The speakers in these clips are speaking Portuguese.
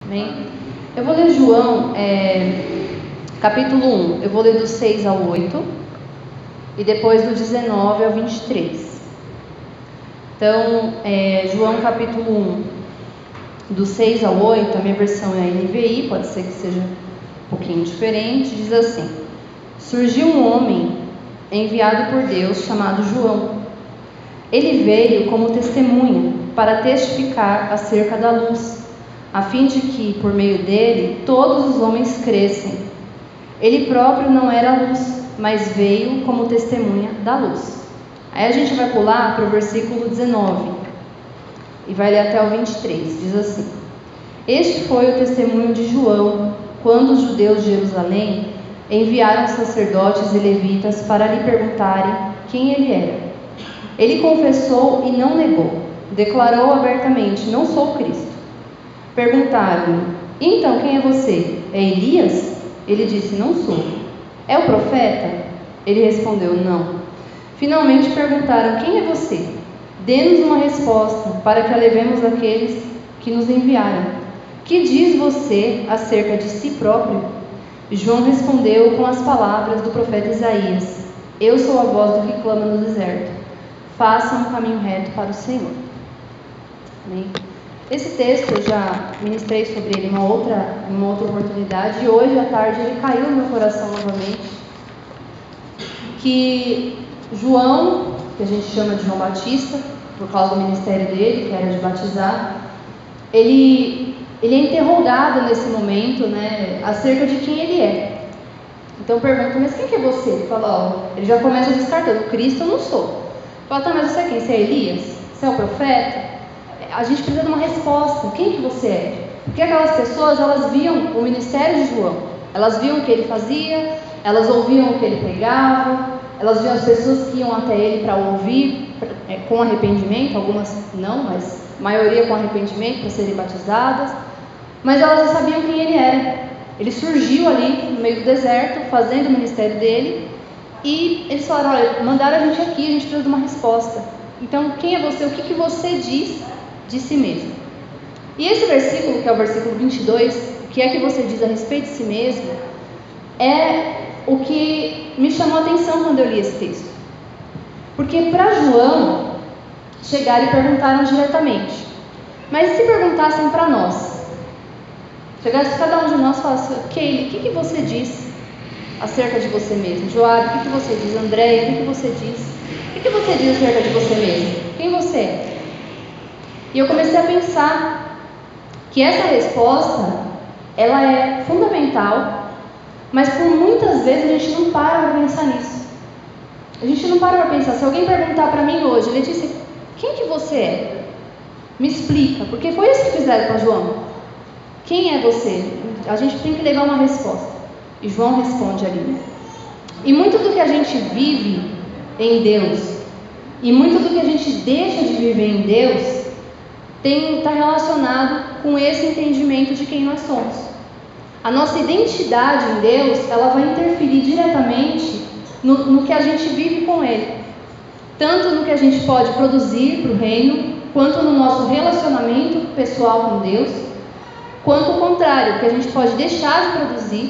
Amém? Eu vou ler João, capítulo 1. Eu vou ler do 6 ao 8 e depois do 19 ao 23. Então, João capítulo 1, do 6 ao 8, a minha versão é a NVI, pode ser que seja um pouquinho diferente, diz assim: Surgiu um homem enviado por Deus chamado João. Ele veio como testemunha para testificar acerca da luz, a fim de que, por meio dele, todos os homens crescem. Ele próprio não era luz, mas veio como testemunha da luz. Aí a gente vai pular para o versículo 19 e vai ler até o 23, diz assim: Este foi o testemunho de João, quando os judeus de Jerusalém enviaram sacerdotes e levitas para lhe perguntarem quem ele era. Ele confessou e não negou, declarou abertamente: não sou Cristo. Perguntaram-lhe: então quem é você? É Elias? Ele disse: não sou. É o profeta? Ele respondeu: não. Finalmente perguntaram: quem é você? Dê-nos uma resposta para que a levemos àqueles que nos enviaram. Que diz você acerca de si próprio? João respondeu com as palavras do profeta Isaías: eu sou a voz do que clama no deserto, façam um caminho reto para o Senhor. Amém? Esse texto eu já ministrei sobre ele em uma outra oportunidade, e hoje à tarde ele caiu no meu coração novamente, que João, que a gente chama de João Batista, por causa do ministério dele, que era de batizar, ele é interrogado nesse momento, né, acerca de quem ele é. Então pergunta: mas quem que é você? Ele fala, ele já começa descartando: Cristo eu não sou. Fala: tá, mas você é quem? Você é Elias? Você é o profeta? A gente precisa de uma resposta: quem que você é? Porque aquelas pessoas, elas viam o ministério de João, elas viam o que ele fazia, elas ouviam o que ele pregava, elas viam as pessoas que iam até ele para ouvir com arrependimento, algumas não, mas a maioria com arrependimento para serem batizadas, mas elas não sabiam quem ele era. Ele surgiu ali no meio do deserto, fazendo o ministério dele, e eles falaram: olha, mandaram a gente aqui, a gente precisa de uma resposta. Então, quem é você? O que você diz de si mesmo? E esse versículo, que é o versículo 22, o que é que você diz a respeito de si mesmo, é o que me chamou a atenção quando eu li esse texto. Porque para João, chegaram e perguntaram diretamente. Mas e se perguntassem para nós? Chegasse cada um de nós e falasse: Keile, o que você diz acerca de você mesmo? Joab, o que você diz? Andréia, o que você diz? O que você diz acerca de você mesmo? Quem você é? E eu comecei a pensar que essa resposta, ela é fundamental, mas por muitas vezes a gente não para pensar nisso. A gente não para pensar. Se alguém perguntar para mim hoje: Letícia, quem que você é? Me explica, porque foi isso que fizeram com João. Quem é você? A gente tem que levar uma resposta. E João responde ali, né? E muito do que a gente vive em Deus, e muito do que a gente deixa de viver em Deus, está relacionado com esse entendimento de quem nós somos. A nossa identidade em Deus, ela vai interferir diretamente no que a gente vive com Ele. Tanto no que a gente pode produzir para o reino, quanto no nosso relacionamento pessoal com Deus, quanto o contrário, que a gente pode deixar de produzir,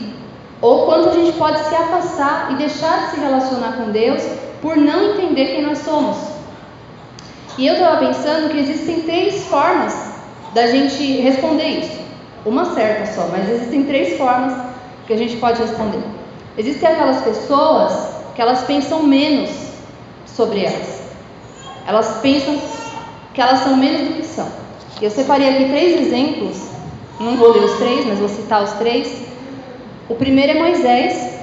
ou quanto a gente pode se afastar e deixar de se relacionar com Deus por não entender quem nós somos. E eu estava pensando que existem 3 formas da gente responder isso. Uma certa só, mas existem 3 formas que a gente pode responder. Existem aquelas pessoas que elas pensam menos sobre elas. Elas pensam que elas são menos do que são. Eu separei aqui 3 exemplos. Não vou ler os 3, mas vou citar os 3. O primeiro é Moisés,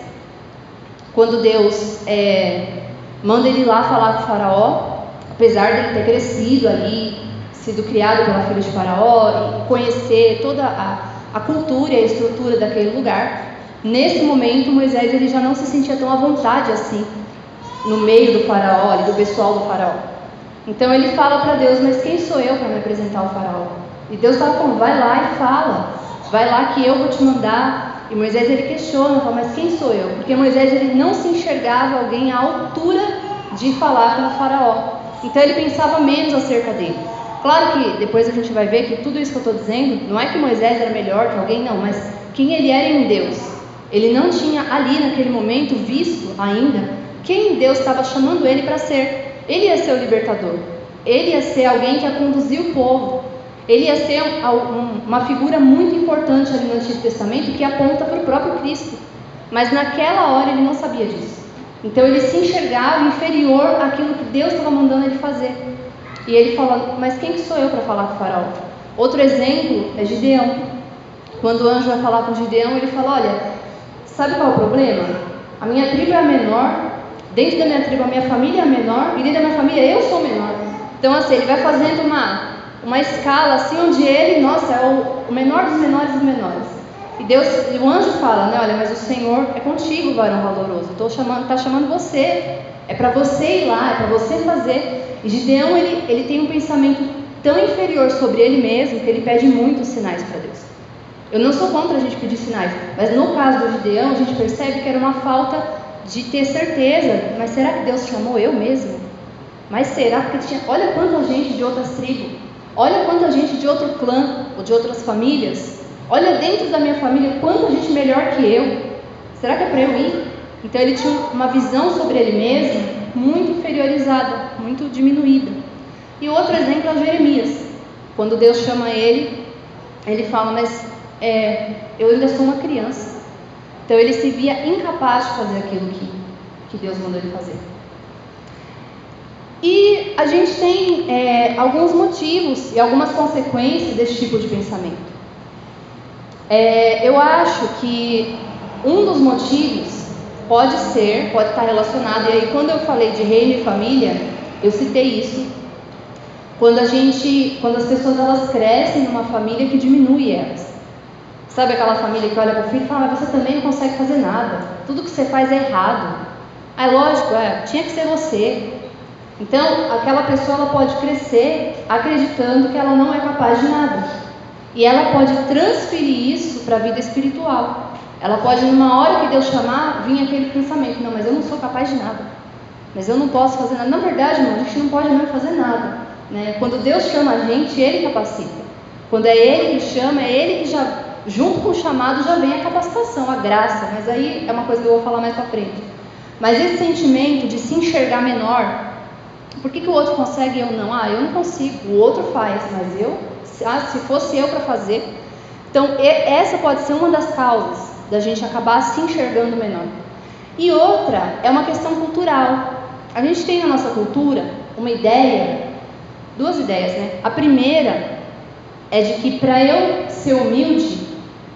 quando Deus manda ele lá falar com o faraó, apesar de ele ter crescido ali, sido criado pela filha de faraó, e conhecer toda a cultura e a estrutura daquele lugar. Nesse momento, Moisés ele já não se sentia tão à vontade assim, no meio do faraó, ali, do pessoal do faraó. Então ele fala para Deus: mas quem sou eu para me apresentar ao faraó? E Deus estava falando: vai lá e fala, vai lá que eu vou te mandar. E Moisés ele questiona, fala: mas quem sou eu? Porque Moisés ele não se enxergava alguém à altura de falar com o faraó. Então ele pensava menos acerca dele. Claro que depois a gente vai ver que tudo isso que eu estou dizendo, não é que Moisés era melhor que alguém, não, mas quem ele era em Deus. Ele não tinha ali naquele momento visto ainda quem Deus estava chamando ele para ser. Ele ia ser o libertador, ele ia ser alguém que ia conduzir o povo, ele ia ser uma figura muito importante ali no Antigo Testamento que aponta para o próprio Cristo. Mas naquela hora ele não sabia disso. Então ele se enxergava inferior àquilo que Deus estava mandando ele fazer. E ele fala, mas quem que sou eu para falar com o faraó? Outro exemplo é Gideão. Quando o anjo vai falar com Gideão, ele fala, olha, sabe qual é o problema? A minha tribo é a menor, dentro da minha tribo a minha família é a menor, e dentro da minha família eu sou o menor. Então assim, ele vai fazendo uma escala assim, onde ele, nossa, é o menor dos menores dos menores. E o anjo fala, né, olha, mas o Senhor é contigo, varão valoroso, está chamando você, é para você ir lá, é para você fazer. E Gideão, ele tem um pensamento tão inferior sobre ele mesmo, que ele pede muitos sinais para Deus. Eu não sou contra a gente pedir sinais, mas no caso do Gideão, a gente percebe que era uma falta de ter certeza, mas será que Deus chamou eu mesmo? Mas será? Porque olha quanta gente de outras tribos, olha quanta gente de outro clã, ou de outras famílias, olha dentro da minha família, quanta gente melhor que eu, será que é para eu ir? Então ele tinha uma visão sobre ele mesmo muito inferiorizada, muito diminuída. E outro exemplo é Jeremias. Quando Deus chama ele, ele fala, mas eu ainda sou uma criança. Então ele se via incapaz de fazer aquilo que Deus mandou ele fazer. E a gente tem alguns motivos e algumas consequências desse tipo de pensamento. Eu acho que um dos motivos pode estar relacionado, e aí quando eu falei de reino e família, eu citei isso, quando as pessoas elas crescem numa família que diminui elas. Sabe aquela família que olha para o filho e fala, mas você também não consegue fazer nada, tudo que você faz é errado. Lógico, tinha que ser você. Então, aquela pessoa ela pode crescer acreditando que ela não é capaz de nada. E ela pode transferir isso para a vida espiritual. Ela pode, numa hora que Deus chamar, vir aquele pensamento, não, mas eu não sou capaz de nada. Mas eu não posso fazer nada. Na verdade, irmão, a gente não pode não fazer nada, né? Quando Deus chama a gente, Ele capacita. Quando é Ele que chama, é Ele que já, junto com o chamado, já vem a capacitação, a graça. Mas aí é uma coisa que eu vou falar mais para frente. Mas esse sentimento de se enxergar menor, por que o outro consegue e eu não? Eu não consigo, o outro faz, mas eu, se fosse eu para fazer. Então, essa pode ser uma das causas da gente acabar se enxergando menor. E outra é uma questão cultural. A gente tem na nossa cultura uma ideia, duas ideias, né? A primeira é de que para eu ser humilde,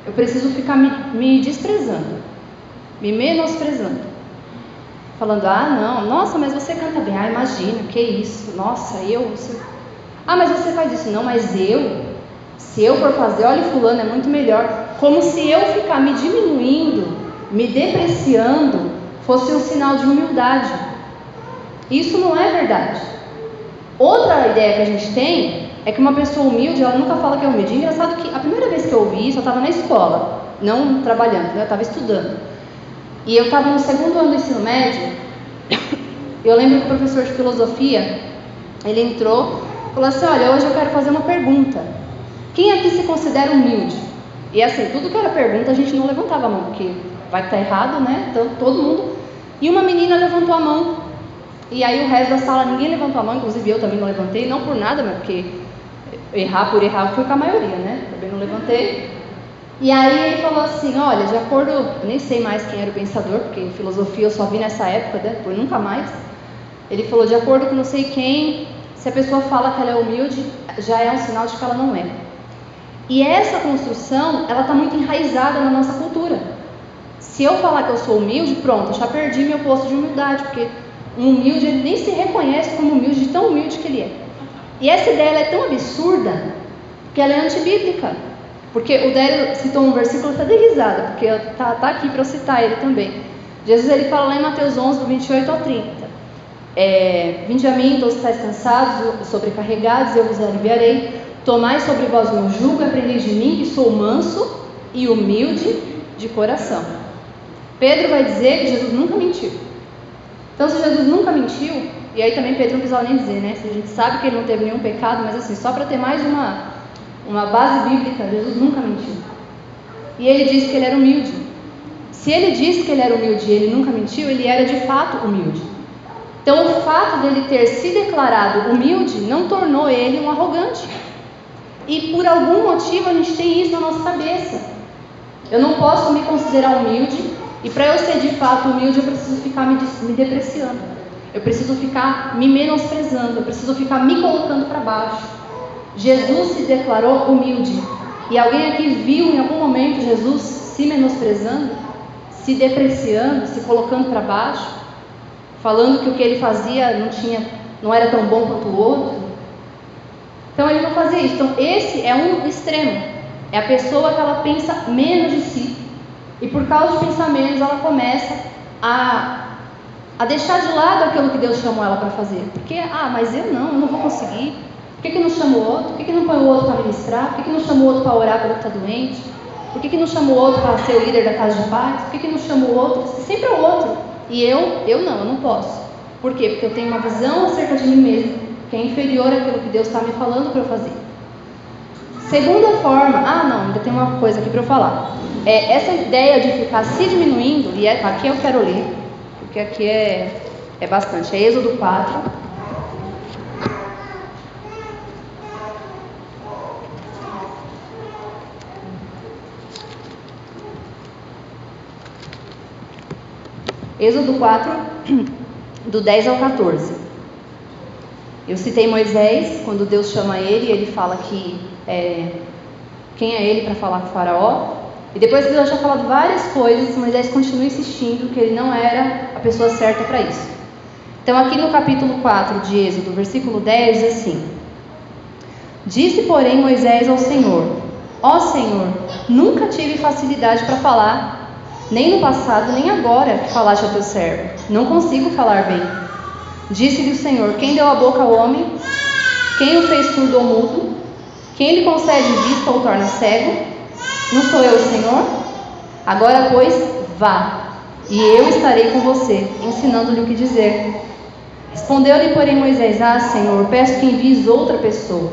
eu preciso ficar me desprezando, me menosprezando. Falando, não, nossa, mas você canta bem, imagina, que isso, nossa, mas você faz isso, não, mas se eu for fazer, olha, fulano é muito melhor. Como se eu ficar me diminuindo, me depreciando, fosse um sinal de humildade. Isso não é verdade. Outra ideia que a gente tem é que uma pessoa humilde, ela nunca fala que é humilde. Engraçado que a primeira vez que eu ouvi isso, eu estava na escola, não trabalhando, né? Eu estava estudando. E eu estava no segundo ano do ensino médio. Eu lembro que o professor de filosofia, ele entrou e falou assim, olha, hoje eu quero fazer uma pergunta. Quem aqui se considera humilde? E assim, tudo que era pergunta a gente não levantava a mão, porque vai estar errado, né? Então, todo mundo. E uma menina levantou a mão. E aí o resto da sala, ninguém levantou a mão, inclusive eu também não levantei, não por nada, mas porque errar por errar eu fui com a maioria, né? Também não levantei. E aí ele falou assim, olha, de acordo, eu nem sei mais quem era o pensador, porque filosofia eu só vi nessa época, né? Por nunca mais. Ele falou, de acordo com não sei quem, se a pessoa fala que ela é humilde, já é um sinal de que ela não é. E essa construção, ela está muito enraizada na nossa cultura. Se eu falar que eu sou humilde, pronto, eu já perdi meu posto de humildade, porque um humilde, ele nem se reconhece como humilde, de tão humilde que ele é. E essa ideia ela é tão absurda, que ela é antibíblica. Porque o Délio citou um versículo, está de risada, porque tá aqui para eu citar ele também. Jesus ele fala lá em Mateus 11, do 28 ao 30. Vinde a mim, todos estáis cansados, sobrecarregados, eu vos aliviarei. Tomai sobre vós o meu jugo, aprendei de mim, que sou manso e humilde de coração. Pedro vai dizer que Jesus nunca mentiu. Então, se Jesus nunca mentiu, E aí também Pedro não precisava nem dizer, né? A gente sabe que ele não teve nenhum pecado, mas assim, só para ter mais uma base bíblica, Jesus nunca mentiu. E ele disse que ele era humilde. Se ele disse que ele era humilde e ele nunca mentiu, ele era de fato humilde. Então o fato dele ter se declarado humilde não tornou ele um arrogante. E por algum motivo a gente tem isso na nossa cabeça. Eu não posso me considerar humilde, e para eu ser de fato humilde eu preciso ficar me depreciando. Eu preciso ficar me menosprezando, eu preciso ficar me colocando para baixo. Jesus se declarou humilde. E alguém aqui viu em algum momento Jesus se menosprezando, se depreciando, se colocando para baixo, falando que o que ele fazia não era tão bom quanto o outro? Então ele não fazia isso. Então esse é um extremo. É a pessoa que ela pensa menos de si. E por causa de pensar menos, ela começa a deixar de lado aquilo que Deus chamou ela para fazer. Porque, mas eu não vou conseguir. Por que não chama o outro? Por que não põe o outro para ministrar? Por que não chama o outro para orar pelo que está doente? Por que não chama o outro para ser o líder da casa de paz? Por que não chama o outro? Sempre é o outro. E eu não posso. Por quê? Porque eu tenho uma visão acerca de mim mesmo, que é inferior àquilo que Deus está me falando para eu fazer. Segunda forma, ainda tem uma coisa aqui para eu falar. Essa ideia de ficar se diminuindo, e aqui eu quero ler, porque aqui é bastante. É Êxodo 4. Êxodo 4, do 10 ao 14. Eu citei Moisés, quando Deus chama ele, ele fala que quem é ele para falar com o faraó. E depois que Deus já falado várias coisas, Moisés continua insistindo que ele não era a pessoa certa para isso. Então aqui no capítulo 4 de Êxodo, versículo 10, diz assim: Disse, porém, Moisés ao Senhor: Ó Senhor, nunca tive facilidade para falar, nem no passado, nem agora que falaste ao teu servo. Não consigo falar bem. Disse-lhe o Senhor: Quem deu a boca ao homem? Quem o fez surdo ou mudo? Quem lhe concede vista ou torna cego? Não sou eu o Senhor? Agora, pois, vá, e eu estarei com você, ensinando-lhe o que dizer. Respondeu-lhe, porém, Moisés: Senhor, peço que envies outra pessoa.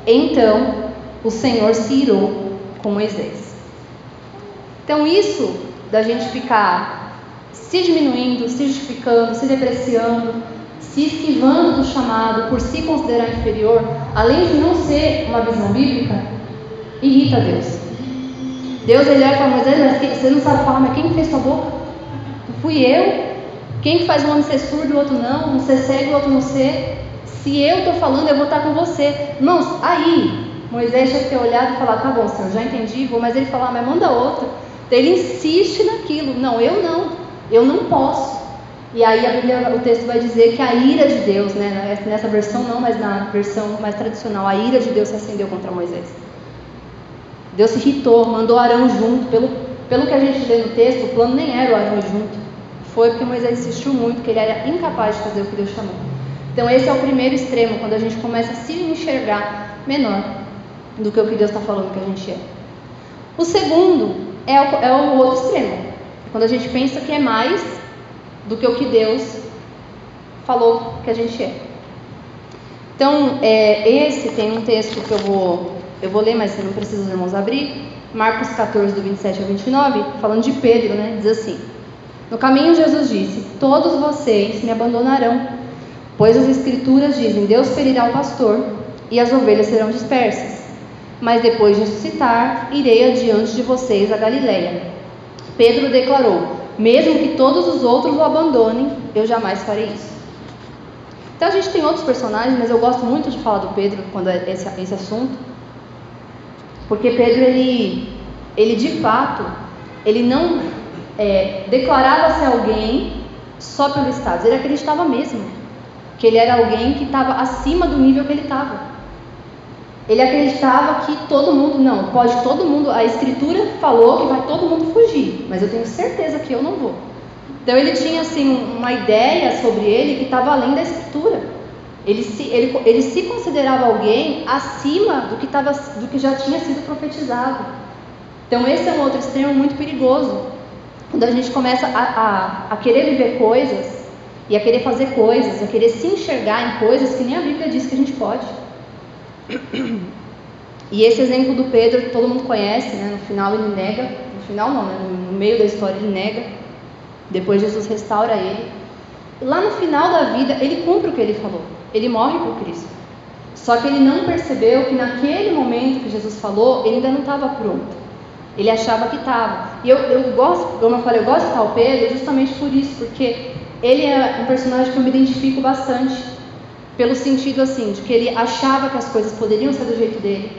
Então o Senhor se irou com Moisés. Então isso da gente ficar se diminuindo, se justificando, se depreciando, se esquivando do chamado por se considerar inferior, além de não ser uma visão bíblica, irrita Deus. Deus ele olha para Moisés: mas você não sabe falar, mas quem fez sua boca? Não fui eu? Quem faz um homem ser surdo e o outro não? Um ser cego e o outro não ser? Se eu estou falando, eu vou estar com você. Irmãos, aí Moisés tinha que ter olhado e falar: tá bom, Senhor, já entendi, mas ele fala: mas manda outro. Então ele insiste naquilo: não, eu não posso. E aí a Bíblia, o texto vai dizer que a ira de Deus, né, nessa versão não, mas na versão mais tradicional, a ira de Deus se acendeu contra Moisés. Deus se irritou, mandou Arão junto. Pelo que a gente lê no texto, o plano nem era o Arão junto. Foi porque Moisés insistiu muito, que ele era incapaz de fazer o que Deus chamou. Então esse é o primeiro extremo, quando a gente começa a se enxergar menor do que o que Deus está falando que a gente é. O segundo é o outro extremo, quando a gente pensa que é mais do que o que Deus falou que a gente é. Então esse tem um texto que eu vou ler, mas você não precisa os irmãos abrir. Marcos 14, do 27 ao 29, falando de Pedro, né? Diz assim: No caminho Jesus disse: Todos vocês me abandonarão, pois as escrituras dizem: Deus ferirá o pastor e as ovelhas serão dispersas. Mas depois de ressuscitar, irei adiante de vocês a Galileia. Pedro declarou: Mesmo que todos os outros o abandonem, eu jamais farei isso. Então a gente tem outros personagens, mas eu gosto muito de falar do Pedro quando é esse assunto, porque Pedro ele de fato ele não declarava ser alguém só pelo status. Ele acreditava mesmo que ele era alguém que estava acima do nível que ele estava. Ele acreditava que todo mundo, a escritura falou que vai todo mundo fugir, mas eu tenho certeza que eu não vou. Então ele tinha assim uma ideia sobre ele que estava além da escritura. Ele se considerava alguém acima do que já tinha sido profetizado. Então esse é um outro extremo muito perigoso, quando a gente começa a querer viver coisas e a querer fazer coisas, a querer se enxergar em coisas que nem a Bíblia diz que a gente pode. E esse exemplo do Pedro, todo mundo conhece, né? No final ele nega, no final não, né? No meio da história ele nega, depois Jesus restaura ele. E lá no final da vida, ele cumpre o que ele falou, ele morre por Cristo. Só que ele não percebeu que naquele momento que Jesus falou, ele ainda não estava pronto. Ele achava que estava. E eu gosto, como eu falei, eu gosto de citar o Pedro justamente por isso, porque ele é um personagem que eu me identifico bastante, pelo sentido assim, de que ele achava que as coisas poderiam ser do jeito dele,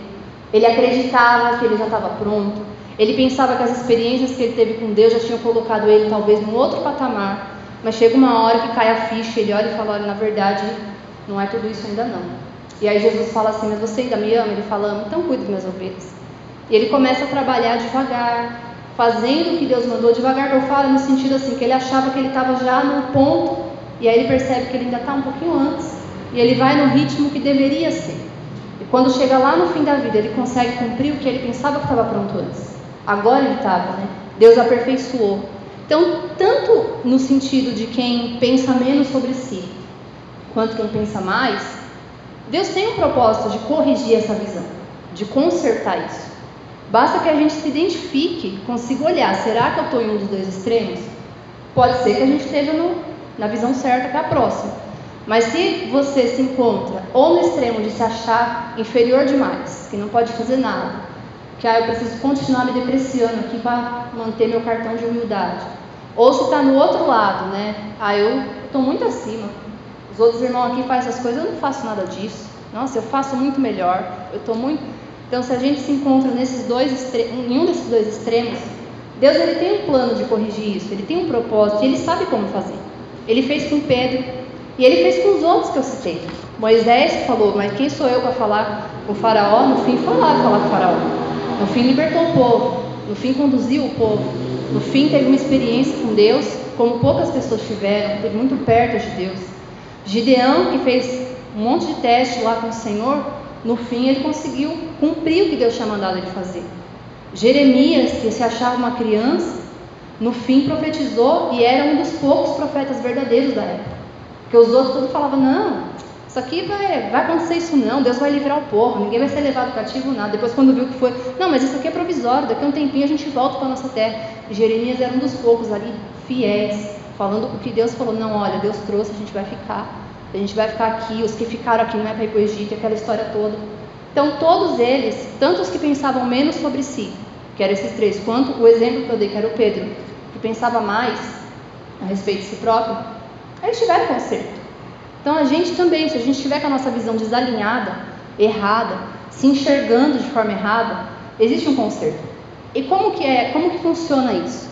ele acreditava que ele já estava pronto, ele pensava que as experiências que ele teve com Deus já tinham colocado ele talvez num outro patamar, mas chega uma hora que cai a ficha, ele olha e fala, olha, na verdade, não é tudo isso ainda não. E aí Jesus fala assim, mas você ainda me ama? Ele fala, amo, então cuide das minhas ovelhas. E ele começa a trabalhar devagar, fazendo o que Deus mandou, devagar que eu falo no sentido assim, que ele achava que ele estava já num ponto, e aí ele percebe que ele ainda está um pouquinho antes, e ele vai no ritmo que deveria ser. E quando chega lá no fim da vida, ele consegue cumprir o que ele pensava que estava pronto antes. Agora ele estava, né? Deus aperfeiçoou. Então, tanto no sentido de quem pensa menos sobre si, quanto quem pensa mais, Deus tem um propósito de corrigir essa visão, de consertar isso. Basta que a gente se identifique, consiga olhar, será que eu estou em um dos dois extremos? Pode ser que a gente esteja na visão certa, que é a próxima. Mas se você se encontra ou no extremo de se achar inferior demais, que não pode fazer nada, que eu preciso continuar me depreciando aqui para manter meu cartão de humildade, ou se está no outro lado, né? Eu estou muito acima, os outros irmãos aqui fazem essas coisas, eu não faço nada disso, nossa, eu faço muito melhor, eu estou muito... Então, se a gente se encontra em um desses dois extremos, Deus ele tem um plano de corrigir isso, ele tem um propósito, e ele sabe como fazer. Ele fez com Pedro, e ele fez com os outros que eu citei. Moisés que falou, mas quem sou eu para falar com o faraó? No fim foi lá falar com o faraó. No fim libertou o povo, no fim conduziu o povo, no fim teve uma experiência com Deus, como poucas pessoas tiveram, esteve muito perto de Deus. Gideão, que fez um monte de teste lá com o Senhor, no fim ele conseguiu cumprir o que Deus tinha mandado ele fazer. Jeremias, que se achava uma criança, no fim profetizou e era um dos poucos profetas verdadeiros da época. Porque os outros todos falavam, não, isso aqui vai acontecer isso não, Deus vai livrar o povo, ninguém vai ser levado cativo, nada. Depois quando viu que foi, não, mas isso aqui é provisório, daqui a um tempinho a gente volta para a nossa terra. E Jeremias era um dos poucos ali, fiéis, falando o que Deus falou, não, olha, Deus trouxe, a gente vai ficar aqui, os que ficaram aqui não é para ir para o Egito, aquela história toda. Então todos eles, tanto os que pensavam menos sobre si, que eram esses três, quanto o exemplo que eu dei, que era o Pedro, que pensava mais a respeito de si próprio, eles tiveram conserto. Então a gente também, se a gente estiver com a nossa visão desalinhada, errada, se enxergando de forma errada, existe um conserto. E como que funciona isso?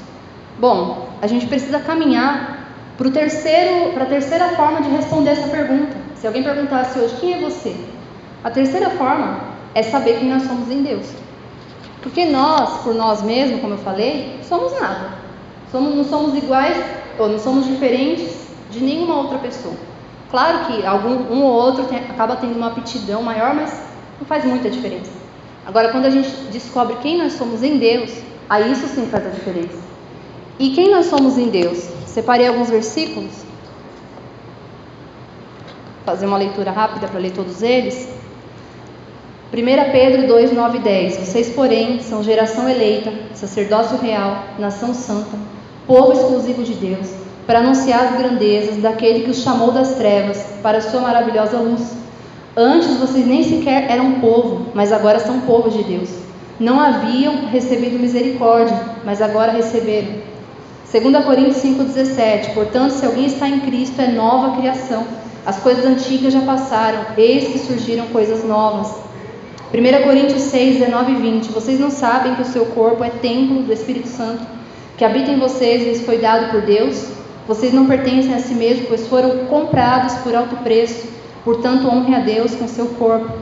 Bom, a gente precisa caminhar para a terceira forma de responder essa pergunta. Se alguém perguntasse hoje, quem é você? A terceira forma é saber quem nós somos em Deus. Porque nós, por nós mesmos, como eu falei, somos nada. Não somos iguais, ou não somos diferentes de nenhuma outra pessoa. Claro que um ou outro acaba tendo uma aptidão maior, mas não faz muita diferença. Agora, quando a gente descobre quem nós somos em Deus, aí isso sim faz a diferença. E quem nós somos em Deus? Separei alguns versículos. Vou fazer uma leitura rápida para ler todos eles. 1 Pedro 2, 9 e 10. Vocês, porém, são geração eleita, sacerdócio real, nação santa, povo exclusivo de Deus, para anunciar as grandezas daquele que os chamou das trevas para a sua maravilhosa luz. Antes vocês nem sequer eram povo, mas agora são povo de Deus. Não haviam recebido misericórdia, mas agora receberam. 2 Coríntios 5,17. Portanto, se alguém está em Cristo, é nova criação. As coisas antigas já passaram, eis que surgiram coisas novas. 1 Coríntios 6, 19 e 20. Vocês não sabem que o seu corpo é templo do Espírito Santo, que habita em vocês e lhes foi dado por Deus? Vocês não pertencem a si mesmos, pois foram comprados por alto preço. Portanto, honrem a Deus com seu corpo.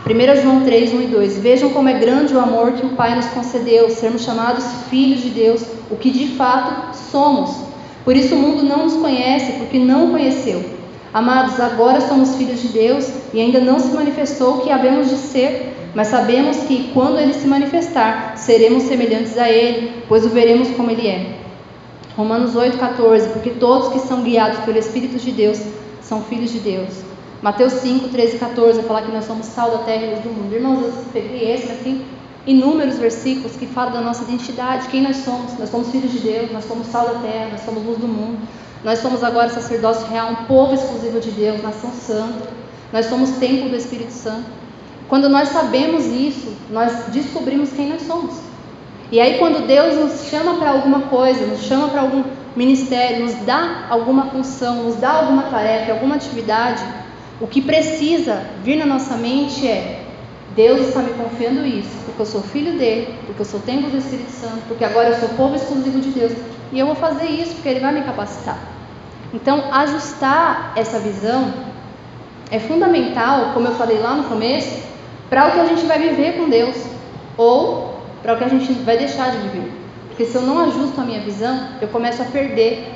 1 João 3, 1 e 2. Vejam como é grande o amor que o Pai nos concedeu, sermos chamados filhos de Deus, o que de fato somos. Por isso o mundo não nos conhece, porque não o conheceu. Amados, agora somos filhos de Deus e ainda não se manifestou o que havemos de ser, mas sabemos que quando Ele se manifestar, seremos semelhantes a Ele, pois o veremos como Ele é. Romanos 8,14, porque todos que são guiados pelo Espírito de Deus são filhos de Deus. Mateus 5, 13 e 14, vai falar que nós somos sal da terra e luz do mundo. Irmãos, eu peguei esse, mas tem inúmeros versículos que falam da nossa identidade, quem nós somos. Nós somos filhos de Deus, nós somos sal da terra, nós somos luz do mundo. Nós somos agora sacerdócio real, um povo exclusivo de Deus, nação santa. Nós somos templo do Espírito Santo. Quando nós sabemos isso, nós descobrimos quem nós somos. E aí quando Deus nos chama para alguma coisa, nos chama para algum ministério, nos dá alguma função, nos dá alguma tarefa, alguma atividade, o que precisa vir na nossa mente é: Deus está me confiando isso, porque eu sou filho dele, porque eu sou templo do Espírito Santo, porque agora eu sou povo exclusivo de Deus, e eu vou fazer isso porque ele vai me capacitar. Então, ajustar essa visão é fundamental, como eu falei lá no começo, para o que a gente vai viver com Deus, ou para o que a gente vai deixar de viver. Porque se eu não ajusto a minha visão, eu começo a perder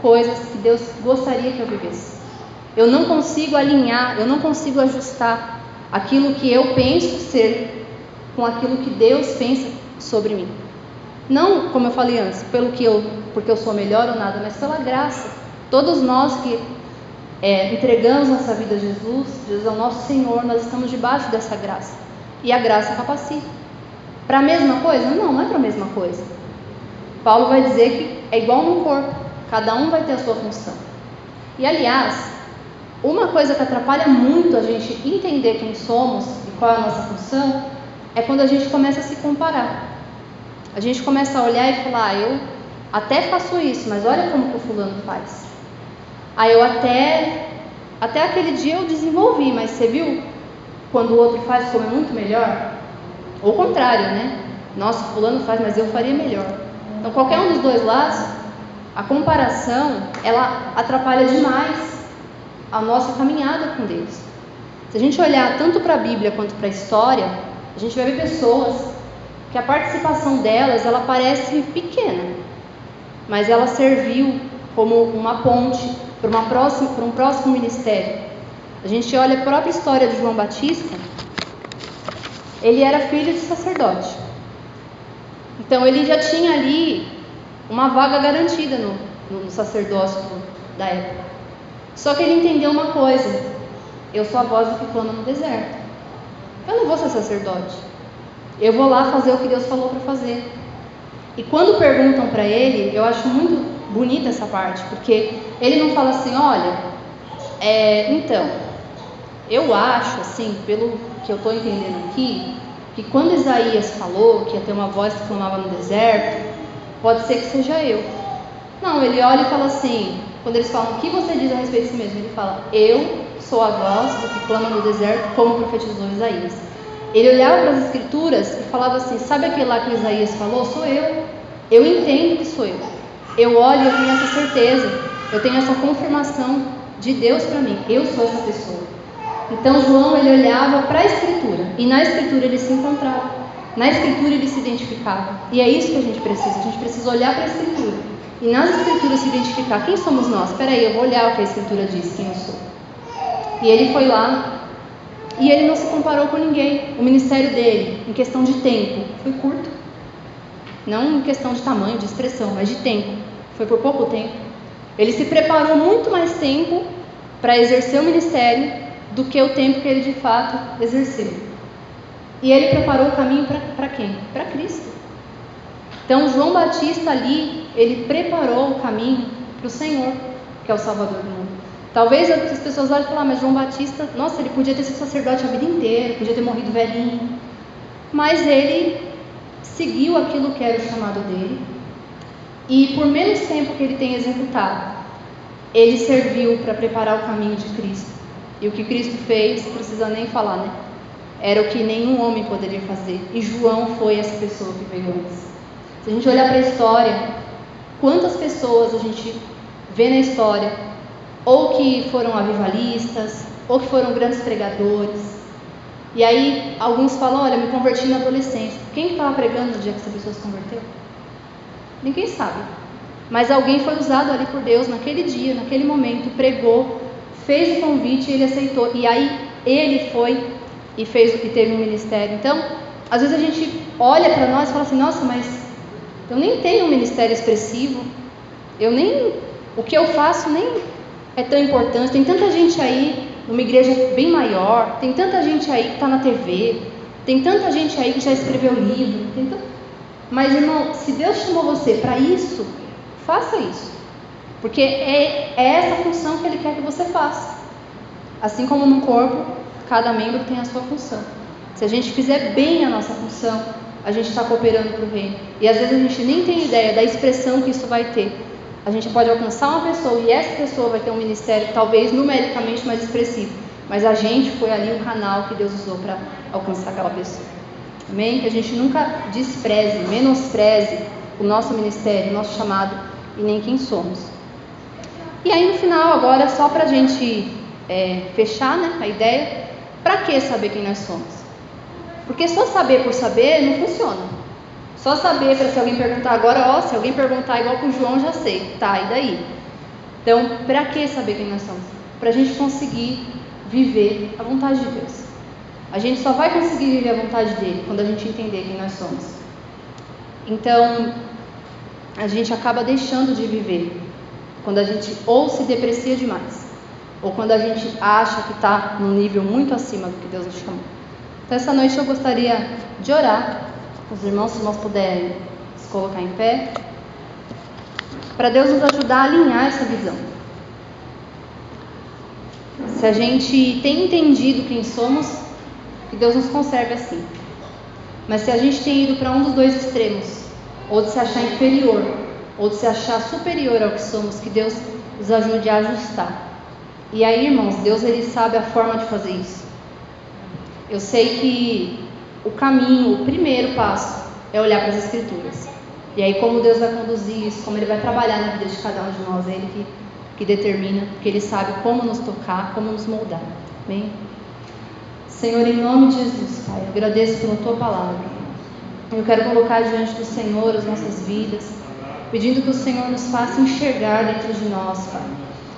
coisas que Deus gostaria que eu vivesse. Eu não consigo alinhar, eu não consigo ajustar aquilo que eu penso ser com aquilo que Deus pensa sobre mim. Não, como eu falei antes, porque eu sou melhor ou nada, mas pela graça. Todos nós que entregamos nossa vida a Jesus, Jesus é o nosso Senhor, nós estamos debaixo dessa graça. E a graça capacita. Para a mesma coisa? Não, não é para a mesma coisa. Paulo vai dizer que é igual no corpo, cada um vai ter a sua função. E aliás, uma coisa que atrapalha muito a gente entender quem somos e qual é a nossa função é quando a gente começa a se comparar. A gente começa a olhar e falar: eu até faço isso, mas olha como que o fulano faz. Eu até aquele dia eu desenvolvi, mas você viu quando o outro faz como é muito melhor? Ou o contrário, né? Nossa, fulano faz, mas eu faria melhor. Então qualquer um dos dois lados, a comparação, ela atrapalha demais a nossa caminhada com Deus. Se a gente olhar tanto para a Bíblia quanto para a história, a gente vai ver pessoas que a participação delas, ela parece pequena, mas ela serviu como uma ponte para um próximo ministério. A gente olha a própria história de João Batista. Ele era filho de sacerdote, então ele já tinha ali uma vaga garantida no sacerdócio da época. Só que ele entendeu uma coisa: eu sou a voz do que clama no deserto. Eu não vou ser sacerdote, eu vou lá fazer o que Deus falou para fazer. E quando perguntam para ele, eu acho muito bonita essa parte, porque ele não fala assim: olha, então, eu acho, assim, pelo que eu estou entendendo aqui, que quando Isaías falou que ia ter uma voz que clamava no deserto, pode ser que seja eu. Não, ele olha e fala assim, quando eles falam: o que você diz a respeito de si mesmo? Ele fala: eu sou a voz do que clama no deserto, como profetizou Isaías. Ele olhava para as escrituras e falava assim: sabe aquele lá que Isaías falou? Sou eu. Eu entendo que sou eu. Eu olho e eu tenho essa certeza, eu tenho essa confirmação de Deus para mim. Eu sou essa pessoa. Então João, ele olhava para a escritura, e na escritura ele se encontrava, na escritura ele se identificava. E é isso que a gente precisa olhar para a escritura, e nas escrituras se identificar. Quem somos nós? Espera aí, eu vou olhar o que a escritura diz, quem eu sou. E ele foi lá, e ele não se comparou com ninguém. O ministério dele, em questão de tempo, foi curto. Não em questão de tamanho, de expressão, mas de tempo. Foi por pouco tempo. Ele se preparou muito mais tempo para exercer o ministério do que o tempo que ele de fato exerceu. E ele preparou o caminho para quem? Para Cristo. Então João Batista ali, ele preparou o caminho para o Senhor, que é o Salvador do mundo. Talvez as pessoas olhem e falem: mas João Batista, nossa, ele podia ter sido sacerdote a vida inteira, podia ter morrido velhinho. Mas ele seguiu aquilo que era o chamado dele, e por menos tempo que ele tem executado, ele serviu para preparar o caminho de Cristo. E o que Cristo fez, não precisa nem falar, né? Era o que nenhum homem poderia fazer. E João foi essa pessoa que veio antes. Se a gente olhar para a história, quantas pessoas a gente vê na história, ou que foram avivalistas, ou que foram grandes pregadores. E aí alguns falam: olha, me converti na adolescência. Quem estava pregando no dia que essa pessoa se converteu? Ninguém sabe. Mas alguém foi usado ali por Deus naquele dia, naquele momento, pregou, fez o convite e ele aceitou. E aí ele foi e fez o que teve no ministério. Então, às vezes a gente olha para nós e fala assim: nossa, mas eu nem tenho um ministério expressivo, o que eu faço nem é tão importante. Tem tanta gente aí numa igreja bem maior, tem tanta gente aí que está na TV, tem tanta gente aí que já escreveu livro, mas, irmão, se Deus chamou você para isso, faça isso, porque é essa função que Ele quer que você faça. Assim como no corpo, cada membro tem a sua função. Se a gente fizer bem a nossa função, a gente está cooperando para o reino. E às vezes a gente nem tem ideia da expressão que isso vai ter. A gente pode alcançar uma pessoa e essa pessoa vai ter um ministério talvez numericamente mais expressivo, mas a gente foi ali o canal que Deus usou para alcançar aquela pessoa. Amém? Que a gente nunca despreze, menospreze o nosso ministério, o nosso chamado e nem quem somos. E aí no final, agora, só para a gente fechar, né, a ideia, para que saber quem nós somos? Porque só saber por saber não funciona. Só saber para se alguém perguntar agora, se alguém perguntar igual para o João, já sei. Tá, e daí? Então, para que saber quem nós somos? Para a gente conseguir viver a vontade de Deus. A gente só vai conseguir viver a vontade dele quando a gente entender quem nós somos. Então, a gente acaba deixando de viver quando a gente ou se deprecia demais, ou quando a gente acha que está num nível muito acima do que Deus nos chamou. Então, essa noite eu gostaria de orar. Os irmãos, se nós puderem se colocar em pé, para Deus nos ajudar a alinhar essa visão. Se a gente tem entendido quem somos, que Deus nos conserve assim. Mas se a gente tem ido para um dos dois extremos, ou de se achar inferior, ou de se achar superior ao que somos, que Deus nos ajude a ajustar. E aí, irmãos, Deus ele sabe a forma de fazer isso. Eu sei que o caminho, o primeiro passo é olhar para as Escrituras. E aí como Deus vai conduzir isso, como Ele vai trabalhar na vida de cada um de nós, é Ele que determina, porque Ele sabe como nos tocar, como nos moldar. Amém? Senhor, em nome de Jesus, Pai, eu agradeço pela Tua palavra. Eu quero colocar diante do Senhor as nossas vidas, pedindo que o Senhor nos faça enxergar dentro de nós, Pai.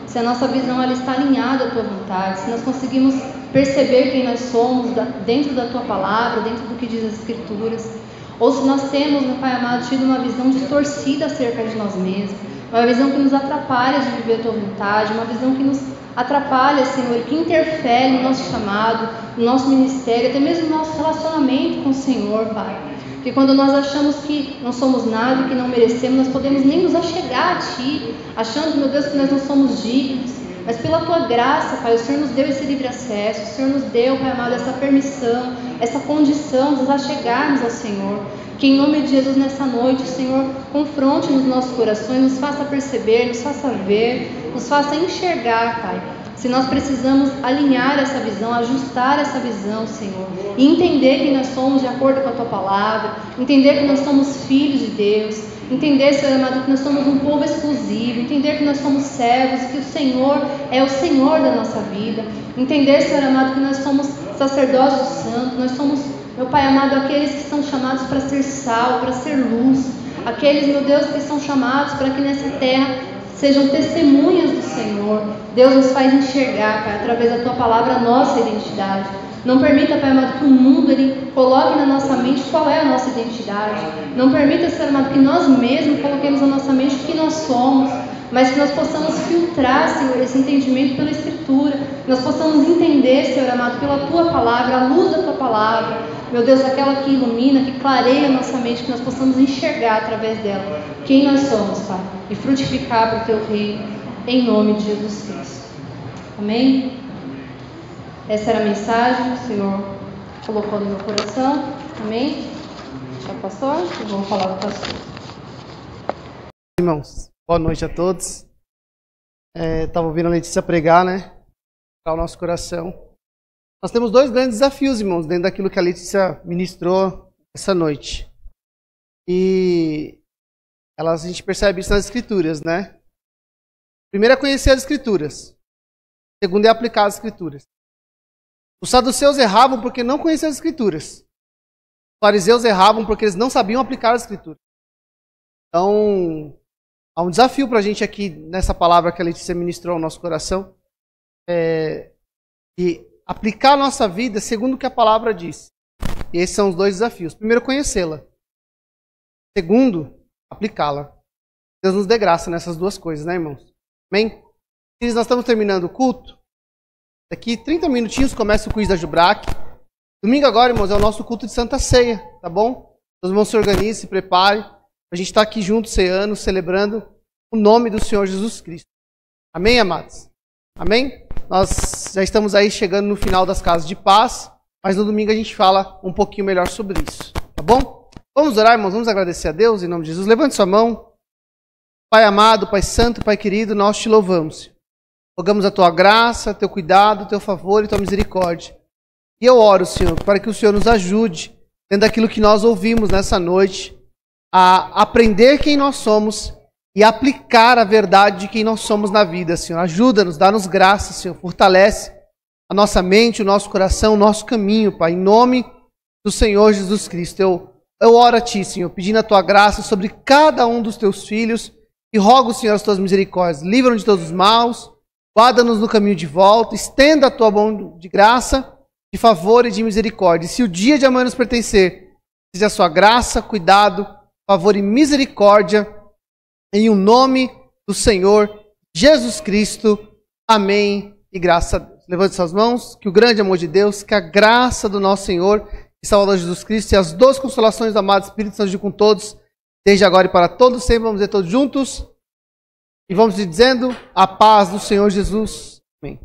Se a nossa visão ela está alinhada à Tua vontade, se nós conseguimos perceber quem nós somos dentro da Tua palavra, dentro do que diz as Escrituras, ou se nós temos, meu Pai amado, tido uma visão distorcida acerca de nós mesmos, uma visão que nos atrapalha de viver a Tua vontade, uma visão que nos atrapalha, Senhor, que interfere no nosso chamado, no nosso ministério, até mesmo no nosso relacionamento com o Senhor, Pai. Porque quando nós achamos que não somos nada, que não merecemos, nós podemos nem nos achegar a Ti, achando, meu Deus, que nós não somos dignos. Mas pela Tua graça, Pai, o Senhor nos deu esse livre acesso, o Senhor nos deu, Pai amado, essa permissão, essa condição de nos achegarmos ao Senhor. Que em nome de Jesus nessa noite, o Senhor confronte nos nossos corações, nos faça perceber, nos faça ver, nos faça enxergar, Pai. Se nós precisamos alinhar essa visão, ajustar essa visão, Senhor, e entender que nós somos de acordo com a Tua palavra, entender que nós somos filhos de Deus, entender, Senhor amado, que nós somos um povo exclusivo, entender que nós somos servos, que o Senhor é o Senhor da nossa vida, entender, Senhor amado, que nós somos sacerdócios santos, nós somos, meu Pai amado, aqueles que são chamados para ser sal, para ser luz, aqueles, meu Deus, que são chamados para que nessa terra sejam testemunhas do Senhor. Deus nos faz enxergar, Pai, através da Tua palavra, a nossa identidade. Não permita, Pai amado, que o mundo ele coloque na nossa mente qual é a nossa identidade. Não permita, Senhor amado, que nós mesmos coloquemos na nossa mente o que nós somos, mas que nós possamos filtrar, Senhor, esse entendimento pela Escritura. Que nós possamos entender, Senhor amado, pela Tua palavra, a luz da Tua palavra. Meu Deus, aquela que ilumina, que clareia a nossa mente, que nós possamos enxergar através dela quem nós somos, Pai, e frutificar para o Teu reino, em nome de Jesus Cristo. Amém? Essa era a mensagem que o Senhor colocou no meu coração. Amém? Já pastor? Eu vou falar do pastor. Irmãos, boa noite a todos. Estava ouvindo a Letícia pregar, né? Para o nosso coração. Nós temos dois grandes desafios, irmãos, dentro daquilo que a Letícia ministrou essa noite. E a gente percebe isso nas Escrituras, né? Primeiro é conhecer as Escrituras. Segundo é aplicar as Escrituras. Os saduceus erravam porque não conheciam as Escrituras. Os fariseus erravam porque eles não sabiam aplicar as Escrituras. Então, há um desafio para a gente aqui, nessa palavra que a Letícia ministrou ao nosso coração, de aplicar a nossa vida segundo o que a palavra diz. E esses são os dois desafios. Primeiro, conhecê-la. Segundo, aplicá-la. Deus nos dê graça nessas duas coisas, né, irmãos? Amém? Queridos, nós estamos terminando o culto. Daqui 30 minutinhos começa o quiz da Jubrac. Domingo agora, irmãos, é o nosso culto de Santa Ceia, tá bom? Os irmãos se organizem, se preparem. A gente está aqui junto, ceando, celebrando o nome do Senhor Jesus Cristo. Amém, amados? Amém? Nós já estamos aí chegando no final das casas de paz, mas no domingo a gente fala um pouquinho melhor sobre isso, tá bom? Vamos orar, irmãos, vamos agradecer a Deus em nome de Jesus. Levante sua mão. Pai amado, Pai santo, Pai querido, nós te louvamos. Rogamos a tua graça, teu cuidado, teu favor e tua misericórdia. E eu oro, Senhor, para que o Senhor nos ajude, dentro daquilo que nós ouvimos nessa noite, a aprender quem nós somos e aplicar a verdade de quem nós somos na vida, Senhor. Ajuda-nos, dá-nos graça, Senhor. Fortalece a nossa mente, o nosso coração, o nosso caminho, Pai. Em nome do Senhor Jesus Cristo. Eu oro a Ti, Senhor, pedindo a Tua graça sobre cada um dos Teus filhos e rogo, Senhor, as Tuas misericórdias. Livra-nos de todos os maus, guarda-nos no caminho de volta, estenda a Tua mão de graça, de favor e de misericórdia. E se o dia de amanhã nos pertencer, seja a Sua graça, cuidado, favor e misericórdia, em o nome do Senhor Jesus Cristo. Amém e graças a Deus. Levante suas mãos, que o grande amor de Deus, que a graça do nosso Senhor e Salvador Jesus Cristo e as duas consolações do amado Espírito Santo com todos, desde agora e para todos sempre. Vamos dizer todos juntos e vamos dizendo a paz do Senhor Jesus. Amém.